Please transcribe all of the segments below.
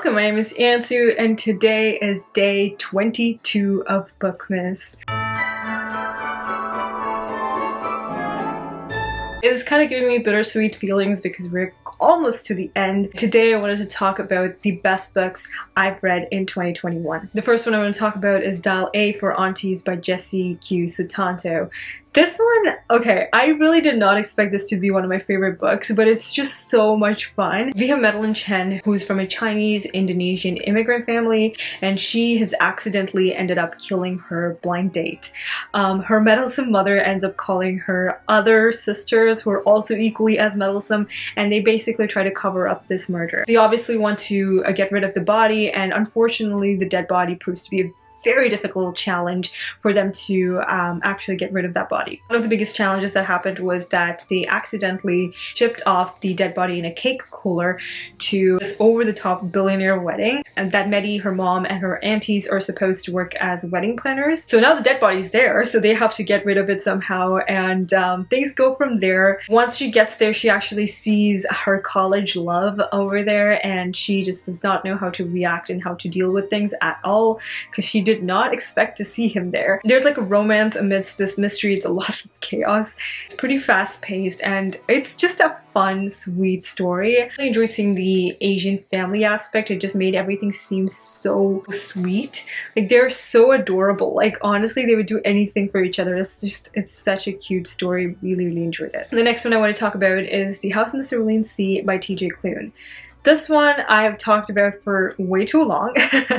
Welcome, my name is Ansu and today is day 22 of Bookmas. It is kind of giving me bittersweet feelings because we're almost to the end. Today I wanted to talk about the best books I've read in 2021. The first one I want to talk about is A For Aunties by Jessie Q. Sutanto. This one, okay, I really did not expect this to be one of my favorite books, but it's just so much fun. We have Madeline Chen, who's from a Chinese-Indonesian immigrant family, and she has accidentally ended up killing her blind date. Her meddlesome mother ends up calling her other sisters who are also equally as meddlesome, and they basically try to cover up this murder. They obviously want to get rid of the body, and unfortunately the dead body proves to be a very difficult challenge for them to actually get rid of that body. One of the biggest challenges that happened was that they accidentally shipped off the dead body in a cake cooler to this over-the-top billionaire wedding, and that Medi, her mom, and her aunties are supposed to work as wedding planners. So now the dead body's there, so they have to get rid of it somehow, and things go from there. Once she gets there, she actually sees her college love over there, and she just does not know how to react and how to deal with things at all, because she did not expect to see him there. There's like a romance amidst this mystery. It's a lot of chaos. It's pretty fast-paced, and it's just a fun, sweet story. I really enjoy seeing the Asian family aspect. It just made everything seem so sweet. Like, they're so adorable. Like, honestly, they would do anything for each other. It's such a cute story. Really enjoyed it. The next one I want to talk about is The House in the Cerulean Sea by TJ Klune. This one I have talked about for way too long,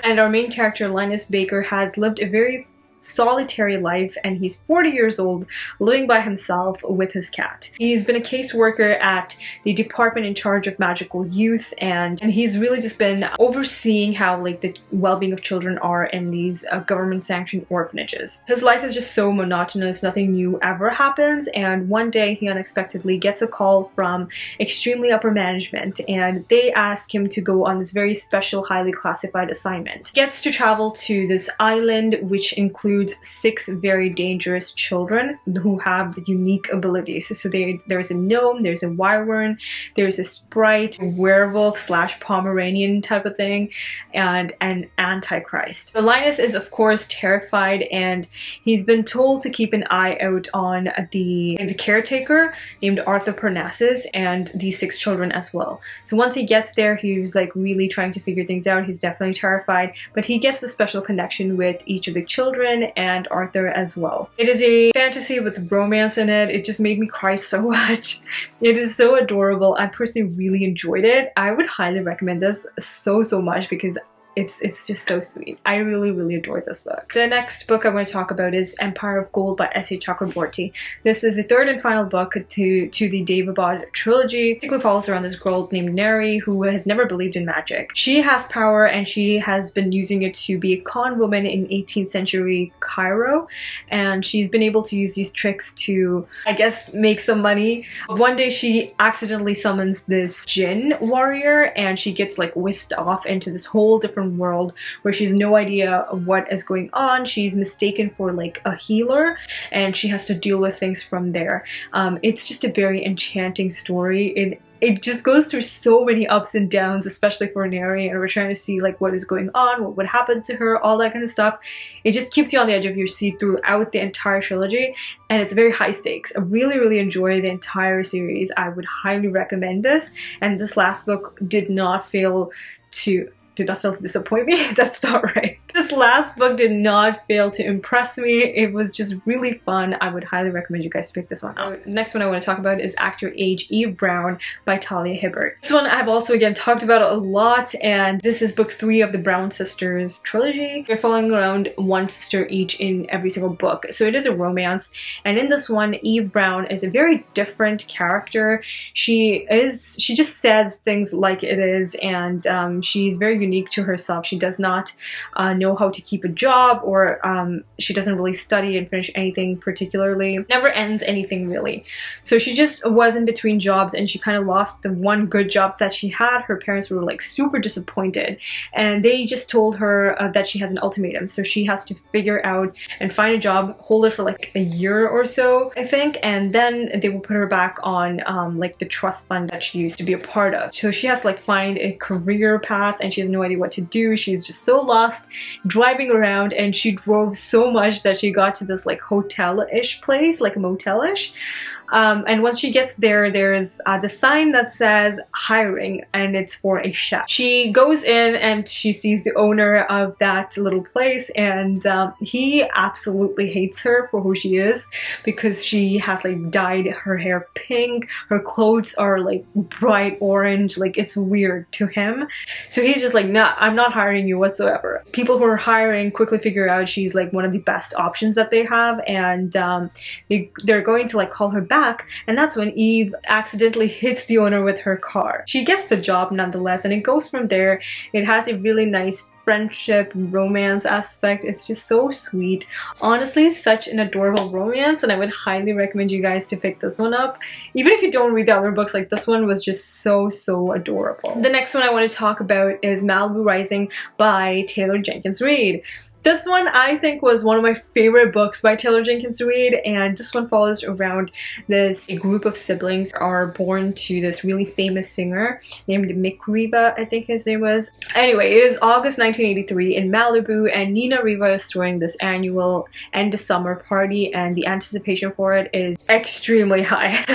and our main character, Linus Baker, has lived a very solitary life, and he's 40 years old, living by himself with his cat. He's been a caseworker at the department in charge of magical youth, and he's really just been overseeing how like the well-being of children are in these government-sanctioned orphanages. His life is just so monotonous, nothing new ever happens, and one day he unexpectedly gets a call from extremely upper management, and they ask him to go on this very special, highly classified assignment. He gets to travel to this island which includes 6 very dangerous children who have unique abilities. So there's a gnome, there's a wyvern, there's a sprite, a werewolf / Pomeranian type of thing, and an antichrist. So Linus is of course terrified, and he's been told to keep an eye out on the caretaker named Arthur Parnassus and these 6 children as well. So once he gets there, he's like really trying to figure things out. He's definitely terrified, but he gets a special connection with each of the children and Arthur as well. It is a fantasy with romance in it. It just made me cry so much. It is so adorable. I personally really enjoyed it. I would highly recommend this so much because it's just so sweet. I really adored this book. The next book I'm going to talk about is Empire of Gold by S.A. Chakraborty. This is the third and final book to the Devabod trilogy. It basically follows around this girl named Neri who has never believed in magic. She has power, and she has been using it to be a con woman in 18th century Cairo, and she's been able to use these tricks to, I guess, make some money. One day she accidentally summons this Jinn warrior, and she gets like whisked off into this whole different world where she has no idea what is going on. She's mistaken for like a healer, and she has to deal with things from there. It's just a very enchanting story. It just goes through so many ups and downs, especially for Neri, and we're trying to see like what is going on, what would happen to her, all that kind of stuff. It just keeps you on the edge of your seat throughout the entire trilogy, and it's very high stakes. I really enjoy the entire series. I would highly recommend this, and this last book did not fail to disappoint me. That's not right. This last book did not fail to impress me. It was just really fun. I would highly recommend you guys to pick this one up. Next one I want to talk about is Act Your Age, Eve Brown by Talia Hibbert. This one I've also again talked about a lot, and this is book 3 of the Brown Sisters trilogy. We're following around one sister each in every single book, so it is a romance. And in this one, Eve Brown is a very different character. She just says things like it is, and she's very unique to herself. She does not know know how to keep a job, or she doesn't really study and finish anything particularly. Never ends anything really. So she just was in between jobs, and she kind of lost the one good job that she had. Her parents were like super disappointed, and they just told her that she has an ultimatum. So she has to figure out and find a job, hold it for like a year or so, I think, and then they will put her back on like the trust fund that she used to be a part of. So she has to like find a career path, and she has no idea what to do. She's just so lost driving around, and she drove so much that she got to this like hotel-ish place, like a motel-ish. And once she gets there, there's the sign that says hiring, and it's for a chef. She goes in and she sees the owner of that little place, and he absolutely hates her for who she is, because she has like dyed her hair pink, her clothes are like bright orange, like it's weird to him. So he's just like, nah, I'm not hiring you whatsoever. People who are hiring quickly figure out she's like one of the best options that they have, and they're going to like call her back. And that's when Eve accidentally hits the owner with her car. She gets the job nonetheless, and it goes from there. It has a really nice friendship romance aspect. It's just so sweet. Honestly, such an adorable romance, and I would highly recommend you guys to pick this one up. Even if you don't read the other books, like this one was just so adorable. The next one I want to talk about is Malibu Rising by Taylor Jenkins Reid. This one I think was one of my favorite books by Taylor Jenkins Reid, and this one follows around a group of siblings are born to this really famous singer named Mick Riva, I think his name was. Anyway, it is August 1983 in Malibu, and Nina Riva is throwing this annual end of summer party, and the anticipation for it is extremely high.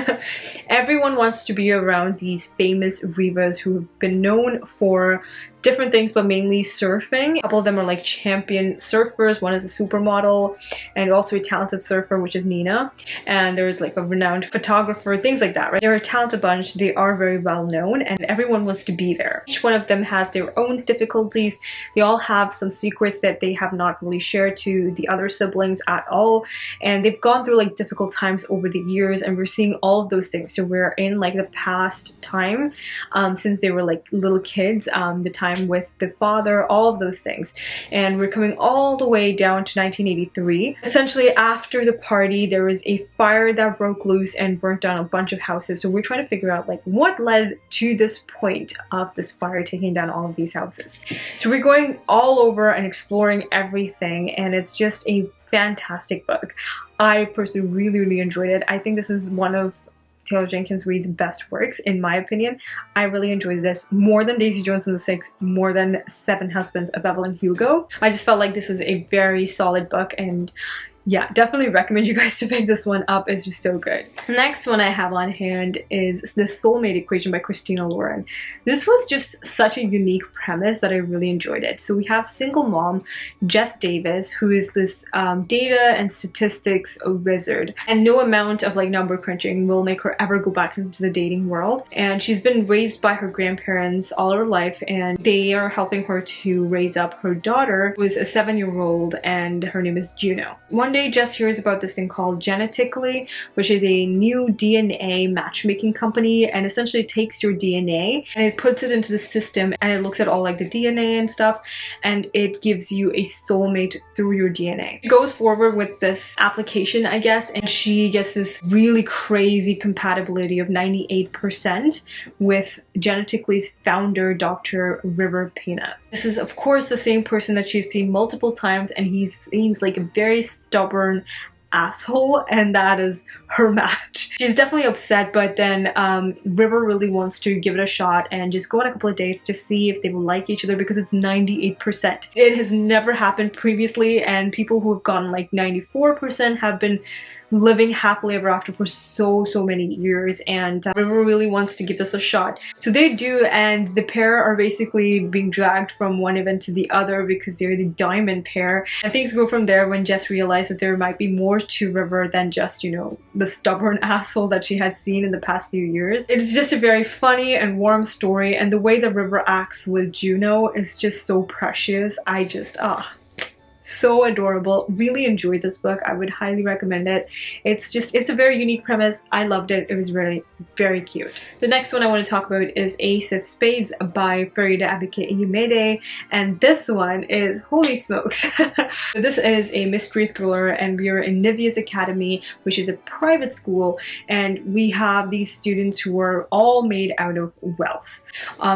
Everyone wants to be around these famous Rivas who have been known for different things, but mainly surfing. A couple of them are like champion surfers. One is a supermodel and also a talented surfer, which is Nina. And there's like a renowned photographer, things like that, right? They're a talented bunch. They are very well known, and everyone wants to be there. Each one of them has their own difficulties. They all have some secrets that they have not really shared to the other siblings at all. And they've gone through like difficult times over the years, and we're seeing all of those things. So we're in like the past time, since they were like little kids, the time with the father, all of those things. And we're coming all the way down to 1983. Essentially, after the party, there was a fire that broke loose and burnt down a bunch of houses. So we're trying to figure out like what led to this point of this fire taking down all of these houses. So we're going all over and exploring everything, and it's just a fantastic book. I personally really enjoyed it. I think this is one of Taylor Jenkins Reid's best works, in my opinion. I really enjoyed this more than Daisy Jones and the Six, more than Seven Husbands of Evelyn Hugo. I just felt like this was a very solid book, and yeah, definitely recommend you guys to pick this one up. It's just so good. The next one I have on hand is The Soulmate Equation by Christina Lauren. This was just such a unique premise that I really enjoyed it. So we have single mom Jess Davis, who is this data and statistics wizard, and no amount of like number crunching will make her ever go back into the dating world. And she's been raised by her grandparents all her life, and they are helping her to raise up her daughter, who is a 7-year-old, and her name is Juno. One day Jess hears about this thing called Genetically, which is a new DNA matchmaking company, and essentially takes your DNA and it puts it into the system, and it looks at all like the DNA and stuff, and it gives you a soulmate through your DNA. She goes forward with this application, I guess, and she gets this really crazy compatibility of 98% with Genetically's founder, Dr. River Pena. This is of course the same person that she's seen multiple times, and he seems like a very stubborn asshole, and that is her match. She's definitely upset, but then River really wants to give it a shot and just go on a couple of dates to see if they will like each other, because it's 98%. It has never happened previously, and people who have gotten like 94% have been living happily ever after for so many years, and River really wants to give this a shot. So they do, and the pair are basically being dragged from one event to the other because they're the diamond pair, and things go from there when Jess realized that there might be more to River than just, you know, the stubborn asshole that she had seen in the past few years. It's just a very funny and warm story, and the way that River acts with Juno is just so precious. I just, so adorable. Really enjoyed this book. I would highly recommend it. It's a very unique premise. I loved it. It was really very cute. The next one I want to talk about is Ace of Spades by Farida Abike-Iyemede, and this one is, holy smokes. This is a mystery thriller, and we are in Nivea's Academy, which is a private school, and we have these students who are all made out of wealth.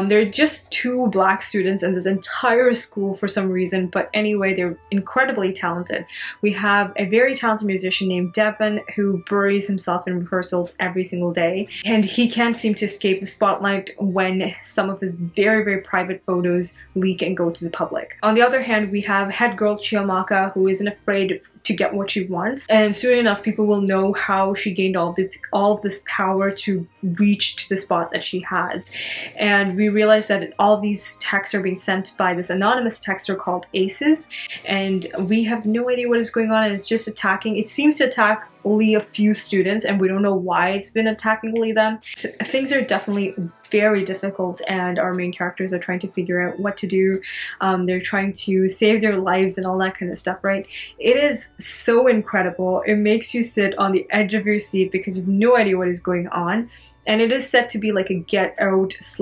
They're just 2 black students in this entire school for some reason, but anyway, they're incredibly talented. We have a very talented musician named Devin who buries himself in rehearsals every single day, and he can't seem to escape the spotlight when some of his very, very private photos leak and go to the public. On the other hand, we have head girl Chiamaka, who isn't afraid to get what she wants, and soon enough people will know how she gained all of this power to reach to the spot that she has. And we realize that all these texts are being sent by this anonymous texter called Aces, and we have no idea what is going on, and it's just attacking. It seems to attack only a few students, and we don't know why it's been attacking only them. So things are definitely very difficult, and our main characters are trying to figure out what to do. They're trying to save their lives and all that kind of stuff, right? It is so incredible. It makes you sit on the edge of your seat because you have no idea what is going on. And it is set to be like a Get Out /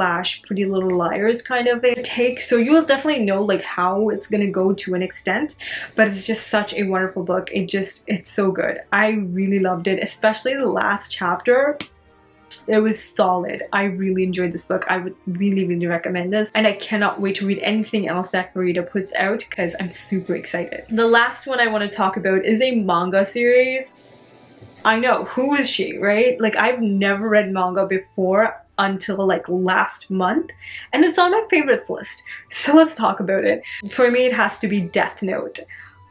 Pretty Little Liars kind of a take, so you will definitely know like how it's gonna go to an extent, but it's just such a wonderful book. It's so good. I really loved it, especially the last chapter. It was solid. I really enjoyed this book. I would really, really recommend this, and I cannot wait to read anything else that Farida puts out because I'm super excited. The last one I want to talk about is a manga series. I know, who is she, right? Like, I've never read manga before until like last month, and it's on my favorites list, so let's talk about it. For me, it has to be Death Note.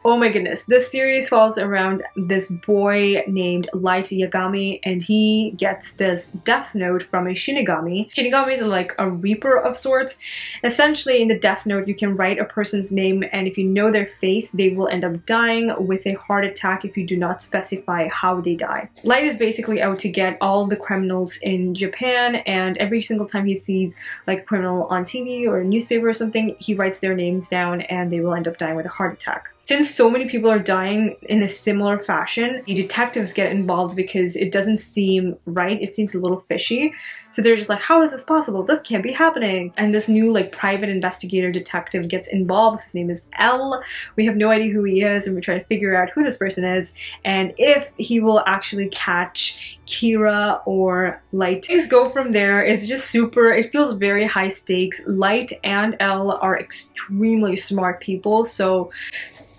Oh my goodness, this series falls around this boy named Light Yagami, and he gets this death note from a Shinigami. Shinigamis are like a reaper of sorts. Essentially, in the death note, you can write a person's name, and if you know their face, they will end up dying with a heart attack if you do not specify how they die. Light is basically out to get all the criminals in Japan, and every single time he sees like a criminal on TV or a newspaper or something, he writes their names down and they will end up dying with a heart attack. Since so many people are dying in a similar fashion, the detectives get involved because it doesn't seem right. It seems a little fishy. So they're just like, how is this possible? This can't be happening. And this new like private investigator detective gets involved. His name is L. We have no idea who he is, and we're trying to figure out who this person is and if he will actually catch Kira or Light. Things go from there. It's just super, it feels very high stakes. Light and L are extremely smart people, so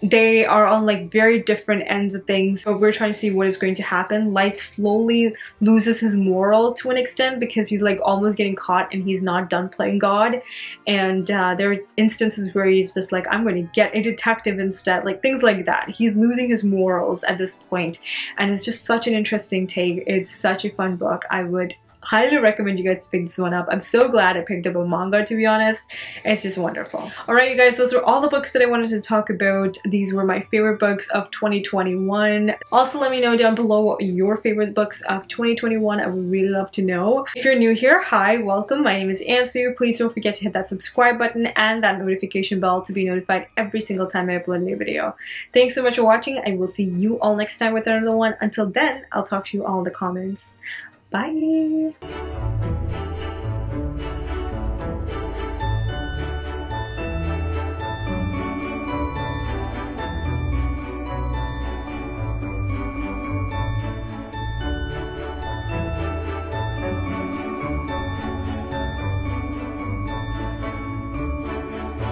they are on like very different ends of things, but we're trying to see what is going to happen. Light slowly loses his moral to an extent because he's like almost getting caught and he's not done playing God, and there are instances where he's just like, I'm going to get a detective instead, like things like that. He's losing his morals at this point, and it's just such an interesting take. It's such a fun book. I would highly recommend you guys to pick this one up. I'm so glad I picked up a manga, to be honest. It's just wonderful. Alright you guys, those are all the books that I wanted to talk about. These were my favorite books of 2021. Also, let me know down below what your favorite books of 2021. I would really love to know. If you're new here, hi, welcome. My name is Ansu. Please don't forget to hit that subscribe button and that notification bell to be notified every single time I upload a new video. Thanks so much for watching. I will see you all next time with another one. Until then, I'll talk to you all in the comments. Bye!